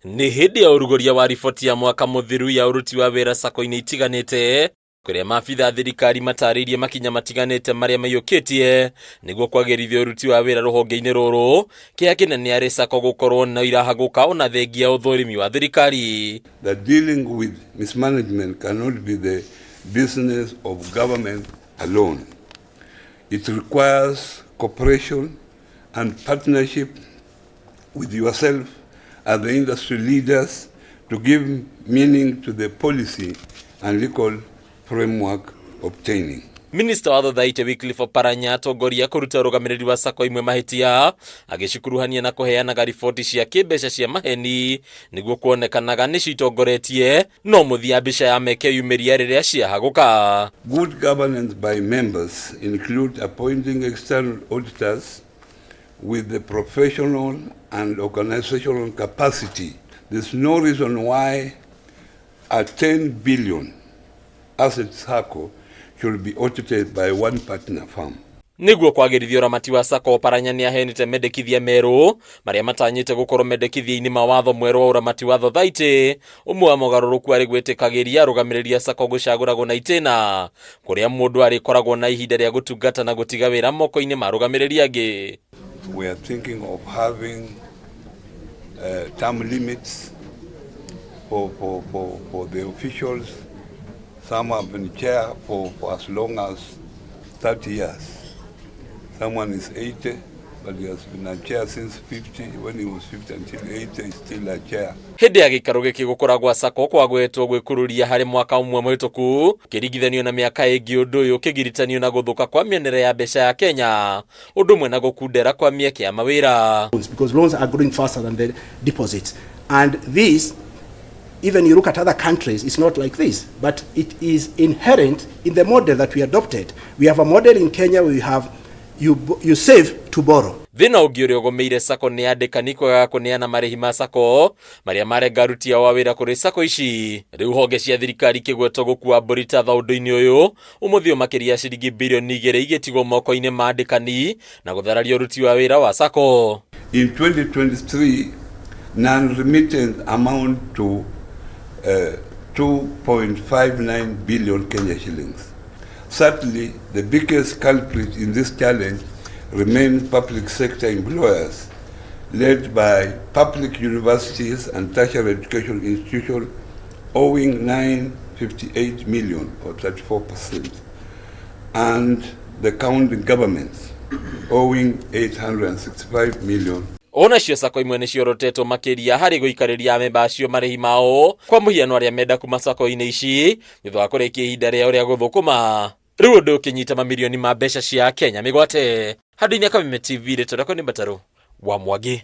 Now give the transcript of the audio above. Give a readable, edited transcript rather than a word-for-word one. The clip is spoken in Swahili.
Ni hindi ya urugoria wa riboti ya mwaka muthiru ya uruti wa wira SACCO-INI itiganite kuria maabitha thirikari mataririe makinya matiganite maria mayukitie niguo kwagirithia uruti wa wira ruhonge-ini ruru kia kinene ari SACCO gukorwo na irahaguka ona thengia uthurimi wa thirikari. That dealing with mismanagement cannot be the business of government alone. It requires cooperation and partnership with yourself as the industry leaders to give meaning to the policy and legal framework obtaining. Minister wa THOTHAITI Wycliffe Oparanya atongoria kuruta rugamiriri wa SACCO imwe mahitia agicikuruhania na kuheanaga riboti cia kimbeca cia maheni niguo kuonekanaga ni citongoretie no muthia mbica ya meke yumiria riria ciahaguka. Good governance by members include appointing external auditors with the professional and organizational capacity. There's no reason why a 10 billion asset SACCO should be audited by one partner firm. Niguo kwagirithia uramati wa SACCO, Oparanya ni ahenete mendekithia meru maria matanyite gukorwo mendekithia-ini mawatho mweru wa uramati wa THOTHAITI umwe wa mogaruruku ari gwitikagiria rugamiriri SACCO gucaguragwo na itena kuria mundu ari koragwo na ihinda ria gutungata na gutiga wira moko-ini ma rugamiriri angi. We are thinking of having term limits for the officials. Some have been chair for as long as 30 years. Someone is 80, but he has been a chair since 50. When he was 50 until 80, he's still a chair. Hindi ya gikaro giki gukora gwa SACCO kwagwetwo gwikururia hari mwaka umwe mwituku kirigithanio na miaka ingi undu uyu kigiritanio na guthuka kwa mienere ya mbeca ya Kenya undu mwe na gukundera kwa mieke ya mawira. Because loans are growing faster than the deposits, and this, even you look at other countries, it's not like this, but it is inherent in the model that we adopted. We have a model in Kenya where we have you save to borrow. Thina ungi uria ugomeire SACCO ni Andikani KWAGAGA kuneana marihi ma SACCO maria marenga aruti a wira kuri SACCO ici. Riu honge cia thirikari kigwetwo gukua mburi ta thaundu-ini uyu umuthio makiria ciringi bilioni 2 igitigwo moko-ini ma Andikani na guthararia uruti wa wira wa SACCO. In 2023, non-remittent amount to 2.59 billion Kenya shillings. Certainly, the biggest culprit in this challenge remains public sector employers, led by public universities and tertiary education institutions, owing 958 million or 34%, and the county governments, owing 865 million. Ona cio SACCO imwe ni ciorotetwo makiria hari guikariria amemba acio marihi mao kwa muhiano aria menda kuma SACCO-ini ici thutha wa kurikia ihinda ria uria guthukuma. Riu undu ukinyita mamilioni ma mbeca cia Kenya migwate. Handũ-inĩ ya KUHITUKIRA TV retorako ni Mbataro wa Mwangi.